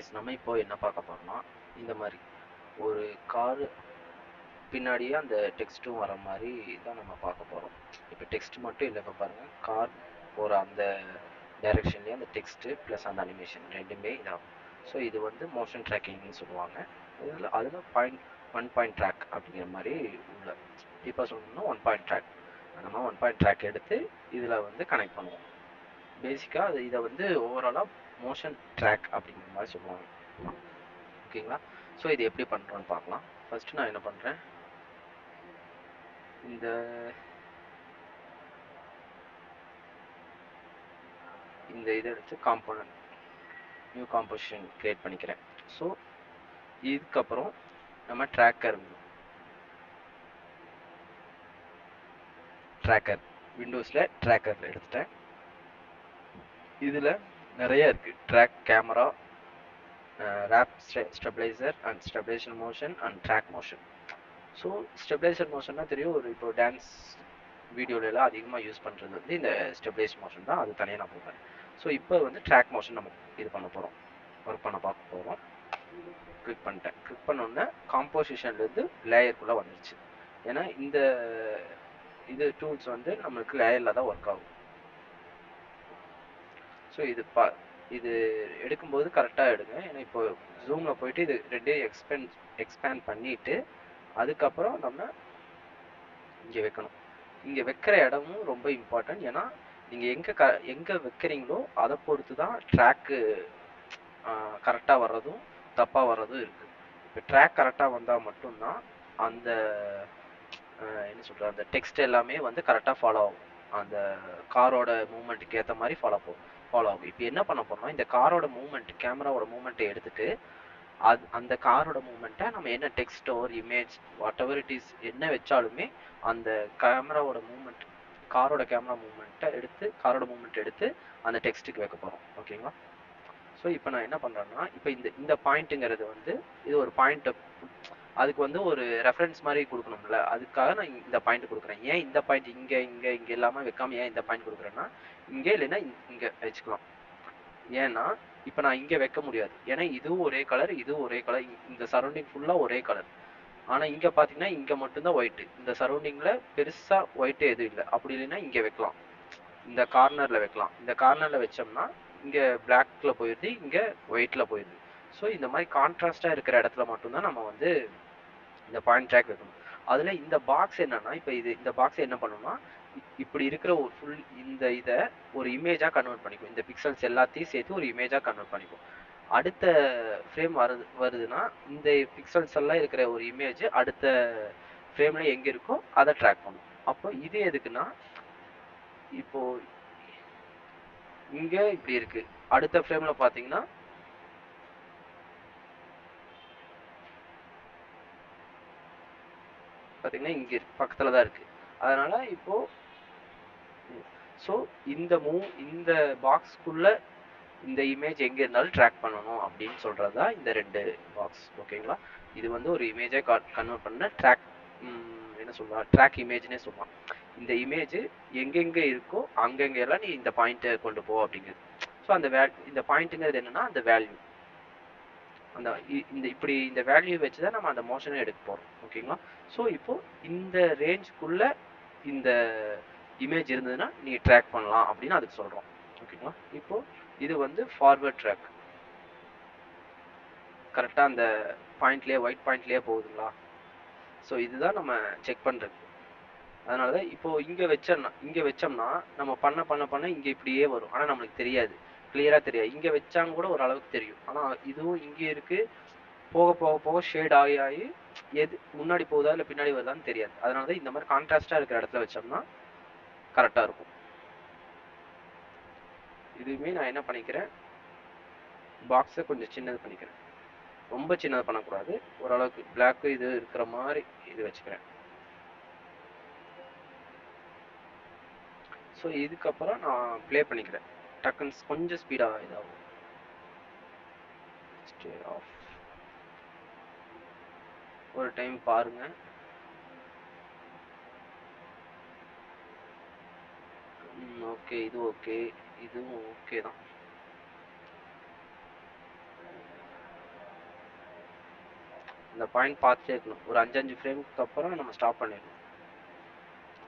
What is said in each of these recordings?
Guys, நம்ம இப்போ என்ன பார்க்க போறோம்னா, இந்த மாதிரி ஒரு காரு பின்னாடியே அந்த டெக்ஸ்ட்டும் வர மாதிரி தான் நம்ம பார்க்க போறோம். இப்போ டெக்ஸ்ட் மட்டும் இல்லை, இப்போ பாருங்க, கார் போகிற அந்த டைரக்ஷன்லேயே அந்த டெக்ஸ்ட்டு ப்ளஸ் அந்த அனிமேஷன் ரெண்டுமே இதாகும். ஸோ இது வந்து மோஷன் ட்ராக்கிங்னு சொல்லுவாங்க. அதில் ஒன் பாயிண்ட் ட்ராக் அப்படிங்கிற மாதிரி உள்ள இப்போ சொல்லணும்னா ஒன் பாயிண்ட் ட்ராக். நம்ம ஒன் பாயிண்ட் ட்ராக் எடுத்து இதில் வந்து கனெக்ட் பண்ணுவோம். பேசிக்காக இதை வந்து ஓவராலாக மோஷன் ட்ராக் அப்படிங்கிற மாதிரி சொல்லுவாங்க. ஓகேங்களா? ஸோ இது எப்படி பண்ணுறோன்னு பார்க்கலாம். ஃபஸ்ட்டு நான் என்ன பண்ணுறேன், இந்த இதை எடுத்து நியூ காம்போசிஷன் கிரியேட் பண்ணிக்கிறேன். ஸோ இதுக்கப்புறம் நம்ம ட்ராக்கர் விண்டோஸில் ட்ராக்கர் எடுத்துட்டேன். இதில் நிறைய இருக்குது. Track camera, warp stabilizer and stabilization motion and track motion. So stabilizer மோஷன்னா தெரியும், ஒரு இப்போ டான்ஸ் வீடியோலலாம் அதிகமாக யூஸ் பண்ணுறது வந்து இந்த ஸ்டெபிளைஸ் மோஷன் தான். அது தனியாக நான் போகிறேன். ஸோ இப்போ வந்து ட்ராக் மோஷன் நம்ம இது பண்ண போகிறோம், ஒர்க் பண்ண பார்க்க போகிறோம். கிளிக் பண்ணிட்டேன். கிளிக் பண்ணோன்னே காம்போசிஷன்லேருந்து லேயருக்குள்ளே வந்துடுச்சு. ஏன்னா இது டூல்ஸ் வந்து நம்மளுக்கு லேயரில் தான் ஒர்க் ஆகும். ஸோ இது எடுக்கும்போது கரெக்டாக எடுங்க. ஏன்னா இப்போ ஜூமில் போயிட்டு இது ரெண்டையும் எக்ஸ்பேண்ட் பண்ணிவிட்டு அதுக்கப்புறம் நம்ம இங்கே வைக்கணும். இங்கே வைக்கிற இடமும் ரொம்ப இம்பார்ட்டன்ட். ஏன்னா நீங்கள் எங்கே வைக்கிறீங்களோ அதை பொறுத்து தான் ட்ராக்கு கரெக்டாக வர்றதும் தப்பாக வர்றதும் இருக்குது. இப்போ ட்ராக் கரெக்டாக வந்தால் மட்டும்தான் அந்த என்ன சொல்கிறது, அந்த டெக்ஸ்ட் எல்லாமே வந்து கரெக்டாக ஃபாலோ ஆகும். அந்த காரோட மூவ்மெண்ட்டுக்கு ஏற்ற மாதிரி ஃபாலோ ஆகும். இப்போ என்ன பண்ண போறோம்னா, இந்த காரோட மூவ்மெண்ட், கேமராவோட மூவ்மெண்ட்டை எடுத்துட்டு அந்த காரோட மூவ்மெண்ட்டை நம்ம என்ன டெக்ஸ்ட் ஒரு image what ever it is என்ன வச்சாலுமே அந்த கேமராவோட மூவ்மெண்ட், காரோட கேமரா மூவ்மெண்ட் எடுத்து அந்த டெக்ஸ்ட்டுக்கு வைக்க போகிறோம். ஓகேங்களா? ஸோ இப்போ நான் என்ன பண்ணுறேன்னா, இப்போ இந்த பாயிண்ட்டுங்கிறது வந்து இது ஒரு பாயிண்ட்டை, அதுக்கு வந்து ஒரு ரெஃபரன்ஸ் மாதிரி கொடுக்கணும்ல, அதுக்காக நான் இந்த பாயிண்ட் கொடுக்குறேன். ஏன் இந்த பாயிண்ட் இங்கே இல்லாமல் வைக்காம ஏன் இந்த பாயிண்ட் கொடுக்குறேன்னா, இங்கே இல்லைன்னா இங்கே வச்சுக்கலாம். ஏன்னா இப்போ நான் இங்கே வைக்க முடியாது. ஏன்னா இதுவும் ஒரே கலர், இதுவும் ஒரே கலர், இந்த சரௌண்டிங் ஃபுல்லாக ஒரே கலர். ஆனால் இங்கே பார்த்தீங்கன்னா இங்கே மட்டும்தான் ஒயிட்டு, இந்த சரௌண்டிங்கில் பெருசாக ஒயிட்டு எதுவும் இல்லை. அப்படி இல்லைன்னா இங்கே வைக்கலாம், இந்த கார்னரில் வைக்கலாம். இந்த கார்னரில் வச்சோம்னா இங்கே பிளாக்ல போயிடுது, இங்கே ஒயிட்டில் போயிடுது. ஸோ இந்த மாதிரி கான்ட்ராஸ்டாக இருக்கிற இடத்துல மட்டும்தான் நம்ம வந்து இந்த பாயிண்ட் ட்ராக் வைக்கணும். அதில் இந்த பாக்ஸ் என்னன்னா, இப்போ இந்த பாக்ஸ் என்ன பண்ணணும்னா, இப்படி இருக்கிற ஒரு ஃபுல் இதை ஒரு இமேஜாக கன்வெர்ட் பண்ணிக்கும். இந்த பிக்சல்ஸ் எல்லாத்தையும் சேர்த்து ஒரு இமேஜாக கன்வெர்ட் பண்ணிக்கும். அடுத்த ஃப்ரேம் வருதுன்னா இந்த பிக்சல்ஸ் எல்லாம் இருக்கிற ஒரு இமேஜ் அடுத்த ஃப்ரேமில் எங்கே இருக்கோ அதை ட்ராக் பண்ணும். அப்போ இது எதுக்குன்னா, இப்போ இங்கே இப்படி இருக்கு, அடுத்த ஃப்ரேமில் பார்த்தீங்கன்னா இங்கே பக்கத்தில் தான் இருக்குது. அதனால் இப்போது ஸோ இந்த பாக்ஸ்க்குள்ளே இந்த இமேஜ் எங்கே இருந்தாலும் ட்ராக் பண்ணணும் அப்படின்னு சொல்கிறது தான் இந்த ரெண்டு பாக்ஸ். ஓகேங்களா? இது வந்து ஒரு இமேஜை கன்வெர்ட் பண்ண என்ன சொல்லலாம், ட்ராக் இமேஜ்னே சொல்லலாம். இந்த இமேஜ் எங்கெங்கே இருக்கோ அங்கெங்கெல்லாம் நீ இந்த பாயிண்ட்டை கொண்டு போ அப்படிங்கிறது. ஸோ இந்த பாயிண்ட்டுங்கிறது என்னென்னா அந்த வேல்யூ, இந்த வேல்யூ வச்சு தான் நம்ம அந்த மோஷனை எடுக்க போகிறோம். ஓகேங்களா? ஸோ இப்போ இந்த ரேஞ்சுக்குள்ளே இந்த இமேஜ் இருந்ததுன்னா நீ ட்ராக் பண்ணலாம் அப்படின்னு அதுக்கு சொல்கிறோம். ஓகேங்களா? இப்போ இது வந்து ஃபார்வர்ட் ட்ராக், கரெக்டாக அந்த பாயிண்ட்லேயே ஒயிட் பாயிண்ட்லேயே போகுதுங்களா? ஸோ இதுதான் நம்ம செக் பண்ணுறது. அதனால தான் இப்போது இங்கே வச்சோம்னா நம்ம பண்ண இங்கே இப்படியே வரும். ஆனால் நம்மளுக்கு தெரியாது, கிளியராக தெரியாது. இங்கே வச்சாங்க கூட ஓரளவுக்கு தெரியும். ஆனால் இதுவும் இங்கே இருக்குது, போக ஷேட் ஆகி எது முன்னாடி போகுதா இல்லை பின்னாடி வருதான்னு தெரியாது. அதனால தான் இந்த மாதிரி கான்ட்ராஸ்டாக இருக்கிற இடத்துல வச்சோம்னா கரெக்டாக இருக்கும். இதுவுமே நான் என்ன பண்ணிக்கிறேன், பாக்ஸை கொஞ்சம் சின்னது பண்ணிக்கிறேன். ரொம்ப சின்னது பண்ணக்கூடாது, ஓரளவுக்கு பிளாக்கு இது இருக்கிற மாதிரி இது வச்சுக்கிறேன். ஸோ இதுக்கப்புறம் நான் ப்ளே பண்ணிக்கிறேன். டக்குன்னு கொஞ்சம் ஸ்பீடாக இதாகும். ஸ்டே ஆஃப் ஒரு டைம் பாருங்க. ஓகே, இது ஓகே, இதுவும் ஓகே தான். இந்த பாயிண்ட் பார்த்துட்டே இருக்கணும். ஒரு 5 ஃப்ரேமுக்கு அப்புறம் நம்ம ஸ்டாப் பண்ணிடணும்.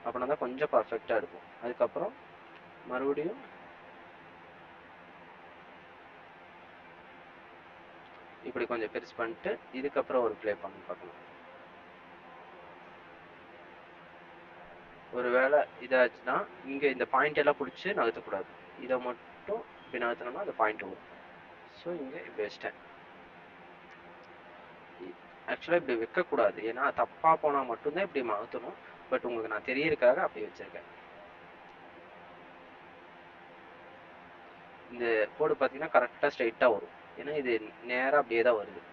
அப்படின்னா தான் கொஞ்சம் பர்ஃபெக்டாக இருக்கும். அதுக்கப்புறம் மறுபடியும் இப்படி கொஞ்சம் பெருசு பண்ணிட்டு இதுக்கப்புறம் ஒரு ப்ளே பண்ணி பார்க்கணும். ஒரு வேளை இதாச்சுன்னா இங்கே இந்த பாயிண்ட் எல்லாம் பிடிச்சி நகர்த்தக்கூடாது. இதை மட்டும் இப்படி நகர்த்தினோம்னா அந்த பாயிண்ட் வரும். ஸோ இங்கே இப்படி வச்சிட்டேன். ஆக்சுவலாக இப்படி வைக்கக்கூடாது, ஏன்னா தப்பாக போனால் மட்டும்தான் இப்படி நகர்த்தணும். பட் உங்களுக்கு நான் தெரியறதுக்காக அப்படி வச்சிருக்கேன். இந்த கோடு பார்த்தீங்கன்னா கரெக்டாக ஸ்ட்ரைட்டாக வரும், ஏன்னா இது நேராக அப்படியே தான் வருது.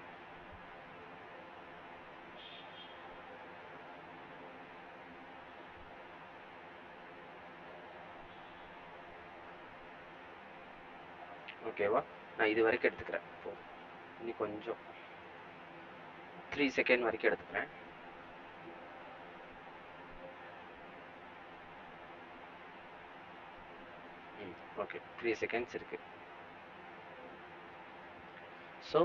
ஓகேவா? நான் இது வரைக்கும் எடுத்துக்கிறேன். இப்போ இன்னும் கொஞ்சம் 3 செகண்ட் வரைக்கும் எடுத்துக்கிறேன். ஓகே, 3 செகண்ட்ஸ் இருக்கு. ஸோ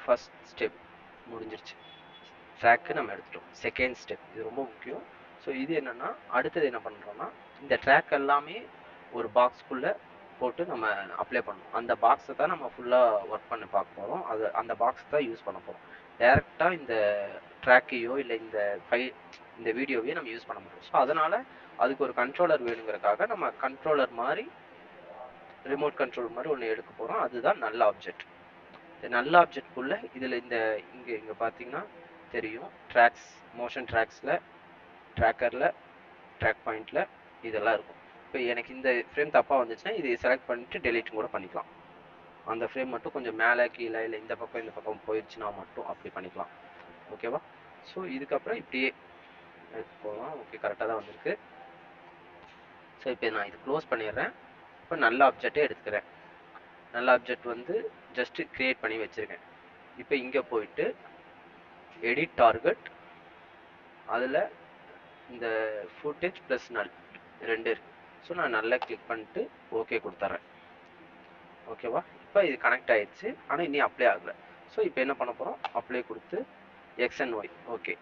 ஃபர்ஸ்ட் ஸ்டெப் முடிஞ்சிருச்சு. ட்ராக்கு நம்ம எடுத்துட்டோம். செகண்ட் ஸ்டெப் இது ரொம்ப முக்கியம். ஸோ இது என்னன்னா, அடுத்தது என்ன பண்ணுறோம்னா, இந்த ட்ராக் எல்லாமே ஒரு பாக்ஸ்க்குள்ளே போட்டு நம்ம அப்ளை பண்ணணும். அந்த பாக்ஸை தான் நம்ம ஃபுல்லாக ஒர்க் பண்ணி பார்க்க போகிறோம். அது அந்த பாக்ஸ் தான் யூஸ் பண்ண போகிறோம். டேரெக்டாக இந்த ட்ராக்கையோ இல்லை இந்த வீடியோவையோ நம்ம யூஸ் பண்ண மாட்டோம். ஸோ அதனால் அதுக்கு ஒரு கண்ட்ரோலர் வேணுங்கிறதுக்காக நம்ம கண்ட்ரோலர் மாதிரி, ரிமோட் கண்ட்ரோல் மாதிரி ஒன்று எடுக்க போகிறோம். அதுதான் நல்ல ஆப்ஜெக்ட். இந்த நல்ல ஆப்ஜெக்ட்குள்ளே இதில் இங்கே பார்த்தீங்கன்னா தெரியும், ட்ராக்ஸ், மோஷன் ட்ராக்ஸில், ட்ராக்கரில், ட்ராக் பாயிண்டில் இதெல்லாம் இருக்கும். இப்போ எனக்கு இந்த ஃப்ரேம் தப்பாக வந்துச்சுன்னா இதை செலக்ட் பண்ணிட்டு டெலீட் கூட பண்ணிக்கலாம். அந்த ஃப்ரேம் மட்டும் கொஞ்சம் மேலே கீழே இல்லை இந்த பக்கம் போயிடுச்சுன்னா மட்டும் அப்படி பண்ணிக்கலாம். ஓகேவா? ஸோ இதுக்கப்புறம் இப்படியே எடுத்து போகலாம். ஓகே, கரெக்டாக தான் வந்திருக்கு. ஸோ இப்போ நான் இது க்ளோஸ் பண்ணிடுறேன். இப்போ நல்ல ஆப்ஜெக்டே எடுத்துக்கிறேன். நல்ல ஆப்ஜெக்ட் வந்து ஜஸ்ட்டு க்ரியேட் பண்ணி வச்சுருக்கேன். இப்போ இங்கே போயிட்டு எடிட் டார்கெட், அதில் இந்த ஃபுட்டேஜ் ப்ளஸ் நல் ரெண்டு இருக்கு. ஸோ நான் நல்லா கிளிக் பண்ணிட்டு ஓகே கொடுத்துட்றேன். ஓகேவா? இப்போ இது கனெக்ட் ஆயிடுச்சு, ஆனால் இன்னும் அப்ளை ஆகலை. ஸோ இப்போ என்ன பண்ண போகிறோம், அப்ளை கொடுத்து X and Y. Okay,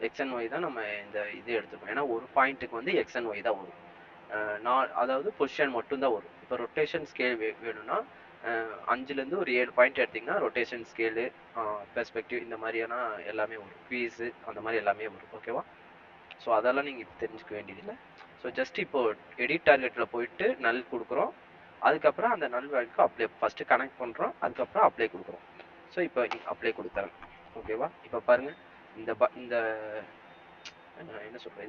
X and Y தான் நம்ம இந்த இது எடுத்துக்கோம். ஏன்னா ஒரு பாயிண்ட்டுக்கு வந்து எக்ஸ் அண்ட் ஒய் தான் வரும். அதாவது பொசிஷன் மட்டும்தான் வரும். இப்போ ரொட்டேஷன் ஸ்கேல் வேணும்னா 5லேருந்து ஒரு 7 பாயிண்ட் எடுத்திங்கன்னா ரொட்டேஷன் ஸ்கேலு, பெர்ஸ்பெக்டிவ், இந்த மாதிரியான எல்லாமே வரும். குவீஸு அந்த மாதிரி எல்லாமே வரும். ஓகேவா? ஸோ அதெல்லாம் நீங்கள் தெரிஞ்சுக்க வேண்டியதில்லை. ஸோ ஜஸ்ட் இப்போ எடிட் டார்கெட்டில் போயிட்டு நல் கொடுக்குறோம். அதுக்கப்புறம் அந்த நல் வேல்யூக்கு அப்ளை ஃபஸ்ட்டு கனெக்ட் பண்ணுறோம். அதுக்கப்புறம் அப்ளை கொடுக்குறோம். ஸோ இப்போ அப்ளை கொடுத்துறேன். ஓகேவா? இப்போ பாருங்கள், இந்த என்ன சொல்கிறேன்,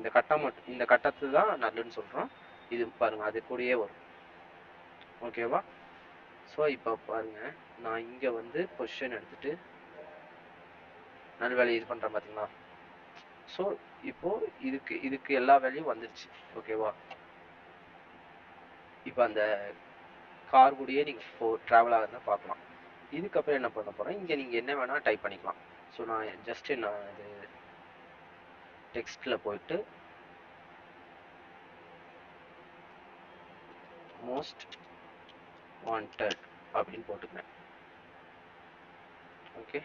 இந்த கட்டத்தை தான் நல்லுன்னு சொல்கிறோம். இது பாருங்கள், அது கூடயே வரும். ஓகேவா? ஸோ இப்போ பாருங்கள், நான் இங்கே வந்து பொசிஷன் எடுத்துகிட்டு நல் வேல்யூ இது பண்ணுறேன் பார்த்தீங்களா? ஸோ இப்போது இதுக்கு எல்லா வேல்யூவும் வந்துருச்சு. ஓகேவா? இப்போ அந்த கார் கூடயே நீங்கள் ட்ராவல் ஆகுதுன்னு பார்க்கலாம். இதுக்கப்புறம் என்ன பண்ண போகிறேன், இங்கே நீங்கள் என்ன வேணால் டைப் பண்ணிக்கலாம். ஸோ நான் இது டெக்ஸ்ட்டில் போயிட்டு மோஸ்ட் வாண்டட் அப்படின்னு போட்டுக்கிறேன். ஓகே,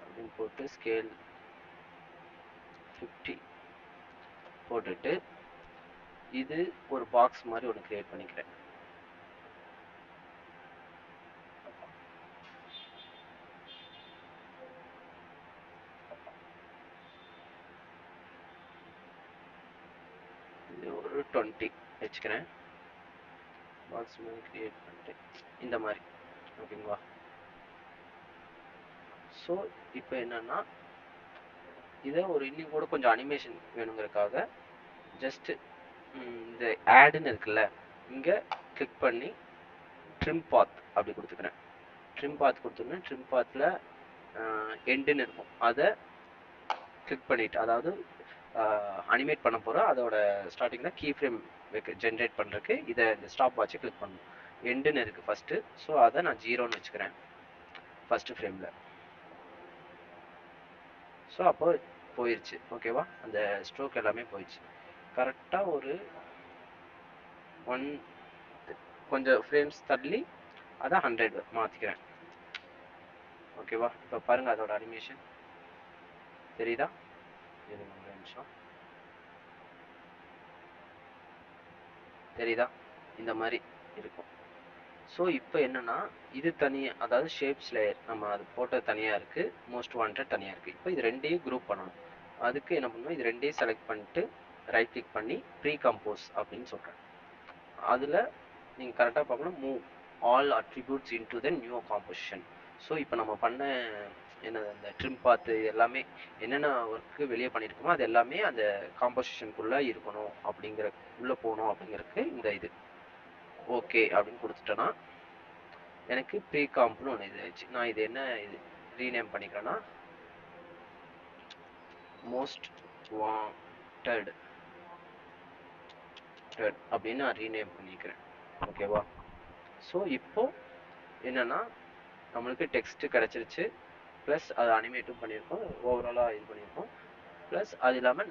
அப்படின்னு போட்டு ஸ்கேல் 50 போட்டுட்டு இது ஒரு பாக்ஸ் மாதிரி ஒன்று கிரியேட் பண்ணிக்கிறேன். இது ஒரு 20 வச்சுக்கிறேன். பாக்ஸ் மாதிரி கிரியேட் பண்ணிட்டு இந்த மாதிரி. ஓகேங்களா? ஸோ இப்போ என்னன்னா, இதை ஒரு இன்னும் கூட கொஞ்சம் அனிமேஷன் வேணுங்கிறதுக்காக ஜஸ்ட்டு இந்த ஆடுன்னு இருக்குல்ல, இங்கே கிளிக் பண்ணி ட்ரிம் பாத் அப்படி கொடுத்துக்கிறேன். ட்ரிம் பாத் கொடுத்துருந்தேன். ட்ரிம் பாத்தில் எண்டுன்னு இருக்கும், அதை கிளிக் பண்ணிவிட்டு, அதாவது அனிமேட் பண்ண போகிறோம். அதோட ஸ்டார்டிங்கில் கீ ஃப்ரேம் ஜென்ரேட் பண்ணுறதுக்கு இதை இந்த ஸ்டாப் வாட்சை கிளிக் பண்ணணும். எண்டுன்னு இருக்குது ஃபஸ்ட்டு. ஸோ அதை நான் 0ன்னு வச்சுக்கிறேன் ஃபஸ்ட்டு ஃப்ரேமில். ஸோ அப்போ போயிடுச்சு. ஓகேவா? அந்த ஸ்ட்ரோக் எல்லாமே போயிடுச்சு. கரெக்டாக ஒரு கொஞ்சம் ஃப்ரேம்ஸ் தள்ளி அதை 100 மாற்றிக்கிறேன். ஓகேவா? இப்போ பாருங்கள் அதோட அனிமேஷன் தெரியுதா? இது ஒரு நிமிஷம். தெரியுதா? இந்த மாதிரி இருக்கும். ஸோ இப்போ என்னன்னா இது தனியாக, அதாவது ஷேப்ஸ் லேயர் நம்ம அது போட்டது தனியாக இருக்குது, மோஸ்ட் வாண்டட் தனியாக இருக்குது. இப்போ இது ரெண்டையும் குரூப் பண்ணணும். அதுக்கு என்ன பண்ணணும், இது ரெண்டையும் செலக்ட் பண்ணிட்டு ரைட் கிளிக் பண்ணி ப்ரீ கம்போஸ் அப்படின்னு சொல்கிறேன். அதில் நீங்கள் கரெக்டாக பார்க்கணும், move all attributes in to the new composition. So இப்போ நம்ம பண்ண என்னது அந்த ட்ரிம் பார்த்து எல்லாமே என்னென்ன ஒர்க்கு வெளியே பண்ணியிருக்கோமோ அது எல்லாமே அந்த காம்போசிஷனுக்குள்ளே இருக்கணும், அப்படிங்கிற உள்ளே போகணும் அப்படிங்கிறதுக்கு இந்த இது ஓகே அப்படின்னு கொடுத்துட்டேன்னா எனக்கு ப்ரீ காம்ப்னு ஒன்று இது ஆயிடுச்சு. நான் இது என்ன இது ரீநேம் பண்ணிக்கிறேன்னா மோஸ்ட் வாண்டட் அப்படின்னு நான் ரீநேம் பண்ணிக்கிறேன். ஓகேவா? ஸோ இப்போ என்னன்னா நம்மளுக்கு டெக்ஸ்ட் கிடச்சிருச்சு, ப்ளஸ் அதை அனிமேட்டும் பண்ணியிருக்கோம், ஓவராலாக இது பண்ணியிருக்கோம், ப்ளஸ் அது இல்லாமல்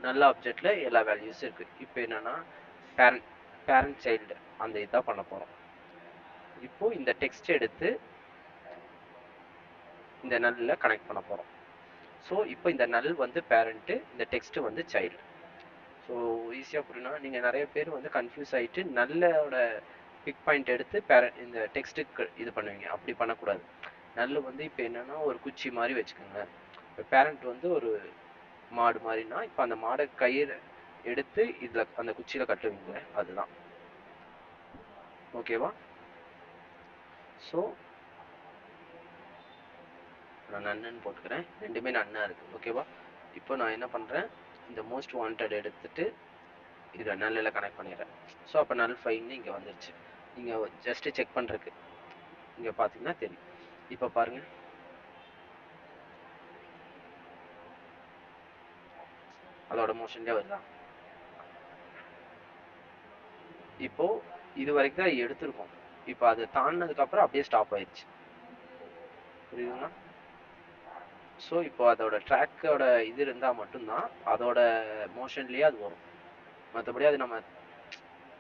நல்ல ஆப்ஜெக்டில் எல்லா வேல்யூஸும் இருக்குது. இப்போ என்னென்னா பேரண்ட் சைல்டு அந்த இதான் பண்ண போகிறோம். இப்போது இந்த டெக்ஸ்ட் எடுத்து இந்த நல்லில் கனெக்ட் பண்ண போகிறோம். ஸோ இப்போ இந்த நல் வந்து பேரண்ட்டு, இந்த டெக்ஸ்ட்டு வந்து சைல்டு. ஸோ ஈஸியாக புரியணும். நீங்கள் நிறைய பேர் வந்து கன்ஃபியூஸ் ஆகிட்டு நல்லோட பிக் பாயிண்ட் எடுத்து இந்த டெக்ஸ்ட்டுக்கு இது பண்ணுவீங்க. அப்படி பண்ணக்கூடாது. நல்ல வந்து இப்போ என்னென்னா ஒரு குச்சி மாதிரி வச்சுக்கோங்க. இப்போ பேரண்ட் வந்து ஒரு மாடு மாதிரினா இப்போ அந்த மாடை கயிறு எடுத்து இதில் அந்த குச்சியில் கட்டுவீங்க, அதுதான். ஓகேவா? ஸோ நான் நன்னு போட்டுக்கிறேன், ரெண்டுமே நன்னா இருக்குது. ஓகேவா? இப்போ நான் என்ன பண்ணுறேன், இந்த மோஸ்ட் வாண்டட் எடுத்துட்டு இதை நல்லில் கனெக்ட் பண்ணிடுறேன். ஸோ அப்போ நல் ஃபைன்னு இங்கே வந்துருச்சு. நீங்கள் ஜஸ்ட்டு செக் பண்ணுறதுக்கு இங்கே பார்த்தீங்கன்னா தெரியும். இப்போ பாருங்கள், அதோட மோஷன்லேயே வருதா? இப்போ இது வரைக்கும் தான் எடுத்திருக்கோம். இப்போ அது தாண்டினதுக்கப்புறம் அப்படியே ஸ்டாப் ஆயிடுச்சு. புரியுதுங்களா? ஸோ இப்போ அதோட ட்ராக்கோட இது இருந்தால் மட்டும்தான் அதோட மோஷன்லேயே அது வரும். மற்றபடி அது நம்ம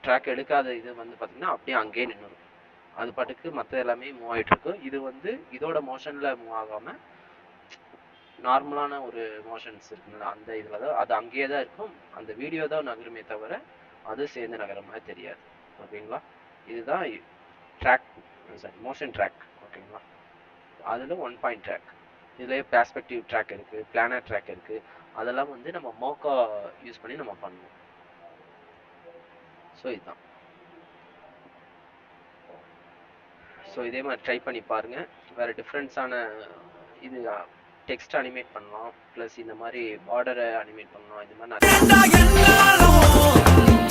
ட்ராக் எடுக்காத இது வந்து பார்த்திங்கன்னா அப்படியே அங்கேயே நின்றுடும். அது பாட்டுக்கு மற்ற எல்லாமே மூவ் ஆகிட்டு இருக்கு. இது வந்து இதோட மோஷனில் மூவ் ஆகாமல் நார்மலான ஒரு மோஷன்ஸ் இருக்குங்களா, அந்த இதில் தான் அது அங்கேயே தான் இருக்கும். அந்த வீடியோ தான் நகருமே தவிர அது சேர்ந்து நகர மாதிரி தெரியாது. ஓகேங்களா? இதுதான் ட்ராக், சாரி மோஷன் ட்ராக். ஓகேங்களா? அதில் 1 பாயிண்ட் ட்ராக், இதுலேயே பெர்ஸ்பெக்டிவ் ட்ராக் இருக்குது, பிளானர் ட்ராக் இருக்குது. அதெல்லாம் வந்து நம்ம மோக்கா யூஸ் பண்ணி நம்ம பண்ணுவோம். ஸோ இதுதான். ஸோ இதே மாதிரி ட்ரை பண்ணி பாருங்கள். வேறு டிஃப்ரெண்ட்ஸான இது டெக்ஸ்ட் அனிமேட் பண்ணலாம், ப்ளஸ் இந்த மாதிரி பார்டரை அனிமேட் பண்ணலாம். இந்த மாதிரி நிறைய